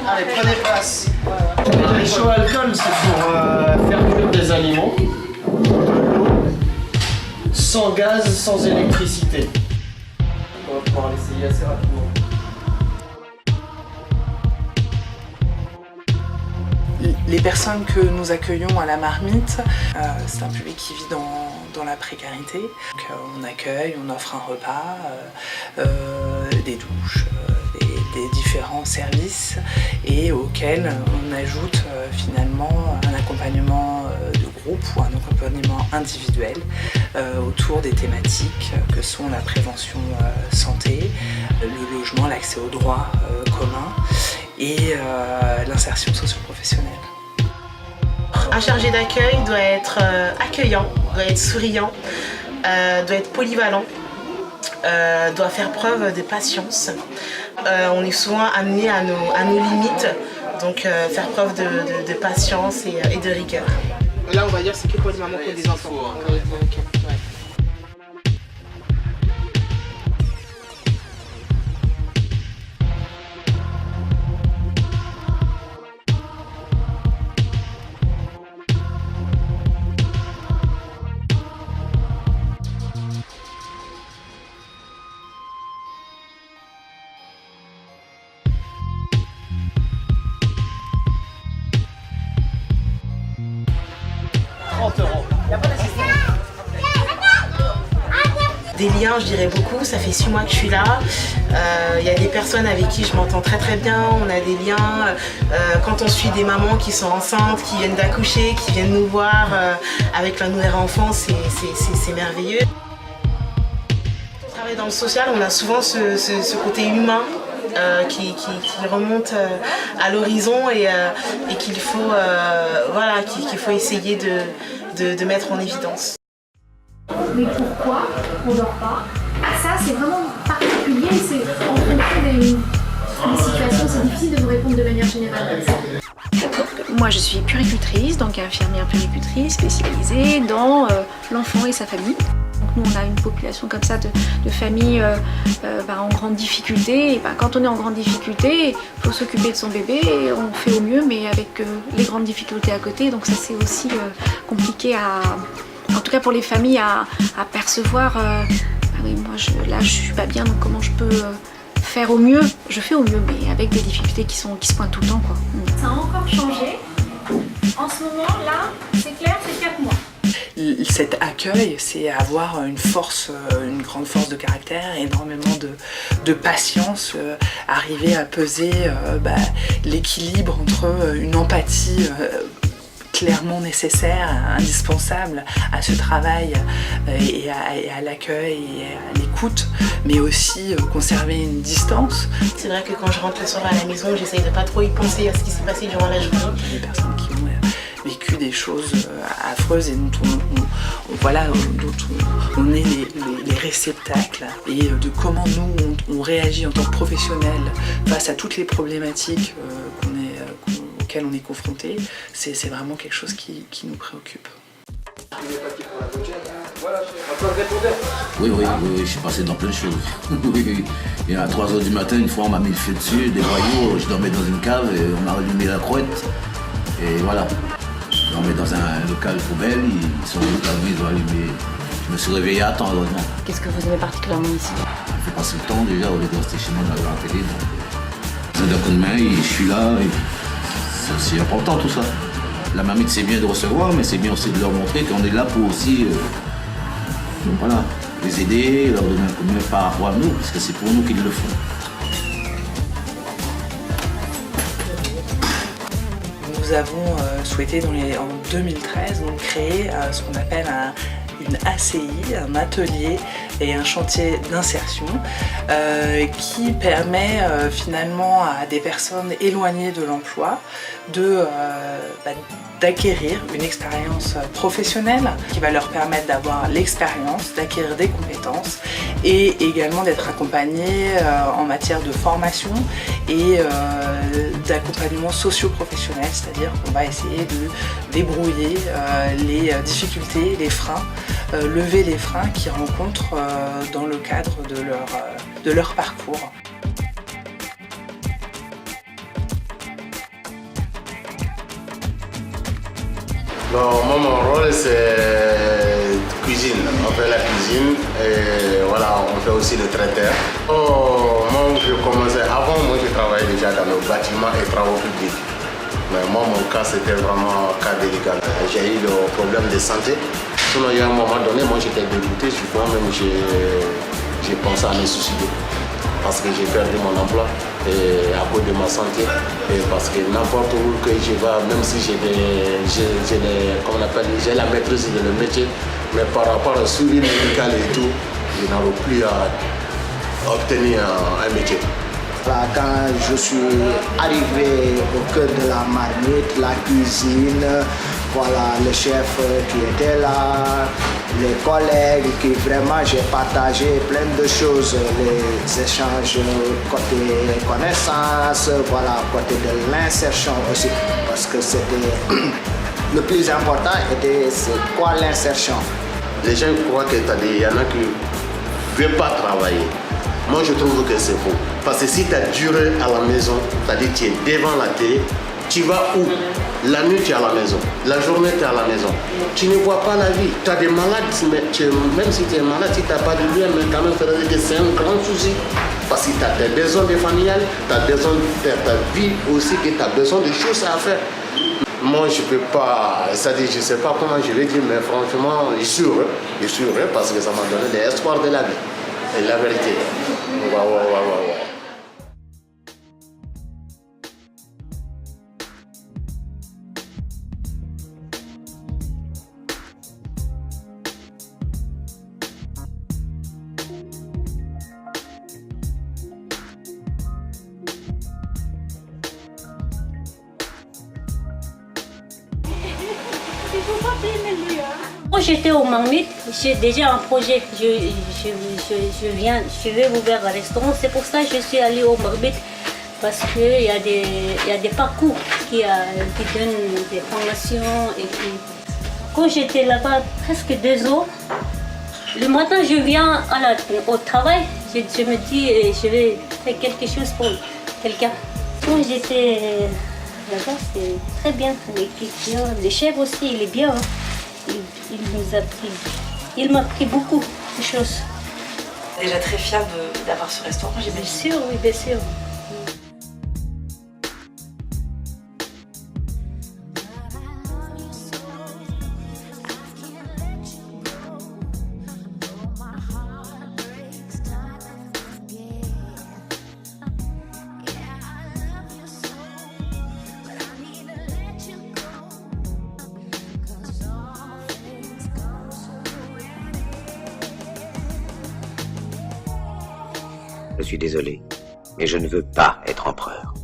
Allez, prenez place. Les chauds alcool, c'est pour faire cuire des aliments. De l'eau, sans gaz, sans électricité. On va pouvoir l'essayer assez rapidement. Les personnes que nous accueillons à la Marmite, c'est un public qui vit dans la précarité. Donc, on accueille, on offre un repas, des douches, des différents services et auxquels on ajoute finalement un accompagnement de groupe ou un accompagnement individuel autour des thématiques que sont la prévention santé, le logement, l'accès aux droits communs et l'insertion socio-professionnelle. Un chargé d'accueil doit être accueillant, doit être souriant, doit être polyvalent, doit faire preuve de patience. On est souvent amené à nos limites, donc faire preuve de patience et de rigueur. Là, on va dire c'est que pour les mamans qui ont des enfants. Des liens, je dirais beaucoup, ça fait 6 mois que je suis là. Y a des personnes avec qui je m'entends très très bien, on a des liens. Quand on suit des mamans qui sont enceintes, qui viennent d'accoucher, qui viennent nous voir avec leur nouvel enfant, c'est merveilleux. On travaille dans le social, on a souvent ce côté humain qui remonte à l'horizon et qu'il faut, voilà, qu'il faut essayer de mettre en évidence. Mais pourquoi on ne dort pas? Ça, c'est vraiment particulier, c'est en fonction des situations, c'est difficile de vous répondre de manière générale. Moi, je suis puéricultrice, donc infirmière puéricultrice spécialisée dans l'enfant et sa famille. Donc nous, on a une population comme ça de familles en grande difficulté. Et quand on est en grande difficulté, il faut s'occuper de son bébé et on fait au mieux, mais avec les grandes difficultés à côté. Donc ça, c'est aussi compliqué en tout cas pour les familles à percevoir. Oui, moi là je suis pas bien, donc comment je peux faire au mieux? Je fais au mieux, mais avec des difficultés qui se pointent tout le temps, quoi. Ça a encore changé. En ce moment là, c'est clair, c'est 4 mois. Cet accueil, c'est avoir une grande force de caractère, énormément de patience, arriver à peser l'équilibre entre une empathie clairement nécessaire, indispensable à ce travail et à l'accueil et à l'écoute, mais aussi conserver une distance. C'est vrai que quand je rentre le soir à la maison, j'essaye de pas trop y penser à ce qui s'est passé durant la journée. Les personnes qui ont vécu des choses affreuses et dont on est les réceptacles, et de comment nous on réagit en tant que professionnels face à toutes les problématiques auxquelles on est confronté, c'est vraiment quelque chose qui nous préoccupe. Oui, je suis passé dans plein de choses. Oui. Et à 3h du matin, une fois, on m'a mis le feu dessus, des voyous, je dormais dans une cave et on m'a allumé la couette. Et voilà. Je dormais dans un local poubelle, ils sont venus, ils ont allumé. Je me suis réveillé à temps, heureusement. Qu'est-ce que vous aimez particulièrement ici? Je fais passer le temps déjà, au lieu de rester chez moi dans la télé. J'ai un coup de main, je suis là. C'est aussi important tout ça. La Marmite, c'est bien de recevoir, mais c'est bien aussi de leur montrer qu'on est là pour aussi les aider, leur donner un coup de main par rapport à nous, parce que c'est pour nous qu'ils le font. Nous avons souhaité en 2013 créer ce qu'on appelle une ACI, un atelier et un chantier d'insertion qui permet finalement à des personnes éloignées de l'emploi d'acquérir une expérience professionnelle qui va leur permettre d'avoir l'expérience, d'acquérir des compétences et également d'être accompagnés en matière de formation et d'accompagnement socio-professionnel, c'est-à-dire qu'on va essayer de débrouiller les difficultés, les freins, lever les freins qu'ils rencontrent dans le cadre de leur parcours. Donc, moi, mon rôle, c'est cuisine. On fait la cuisine et voilà, on fait aussi le traiteur. Moi, je commençais, avant, moi, je travaillais déjà dans le bâtiment et travaux publics. Mais moi, mon cas, c'était vraiment un cas délicat. J'ai eu le problème de santé. Sinon, il y a un moment donné, moi, j'étais dégoûté. Moi-même, j'ai pensé à me suicider. Parce que j'ai perdu mon emploi et à cause de ma santé. Et parce que n'importe où que je vais, même si j'ai la maîtrise de le métier, mais par rapport au suivi médical et tout, je n'arrive plus à obtenir un métier. Quand je suis arrivé au cœur de la marmite, la cuisine, voilà, le chef qui était là, les collègues qui vraiment j'ai partagé plein de choses, les échanges côté connaissances, voilà, côté de l'insertion aussi, parce que c'était le plus important était c'est quoi l'insertion. Les gens croient qu'il y en a qui ne veulent pas travailler. Moi, je trouve que c'est faux. Parce que si tu as duré à la maison, c'est-à-dire tu es devant la télé, tu vas où? La nuit, tu es à la maison. La journée, tu es à la maison. Tu ne vois pas la vie. Tu as des malades, mais même si tu es malade, si tu n'as pas de lien, mais quand même, c'est un grand souci. Parce que tu as des besoins de familiales, tu as besoin de ta vie aussi, que tu as besoin de choses à faire. Moi, je ne peux pas, c'est-à-dire, je ne sais pas comment je vais dire, mais franchement, je suis heureux parce que ça m'a donné de l'espoir de la vie. Et la vérité. Ouais. Quand j'étais au Marmite, j'ai déjà un projet. Je vais ouvrir un restaurant. C'est pour ça que je suis allée au Marmite. Parce qu'il y a des parcours qui donnent des formations. Et quand j'étais là-bas presque 2 ans, le matin je viens au travail, je me dis je vais faire quelque chose pour quelqu'un. Quand j'étais là-bas, c'est très bien. Le chef aussi, il est bien. Hein. Il m'a appris beaucoup de choses. Déjà très fière d'avoir ce restaurant, j'imagine. Bien sûr, oui, bien sûr. Je suis désolé, mais je ne veux pas être empereur.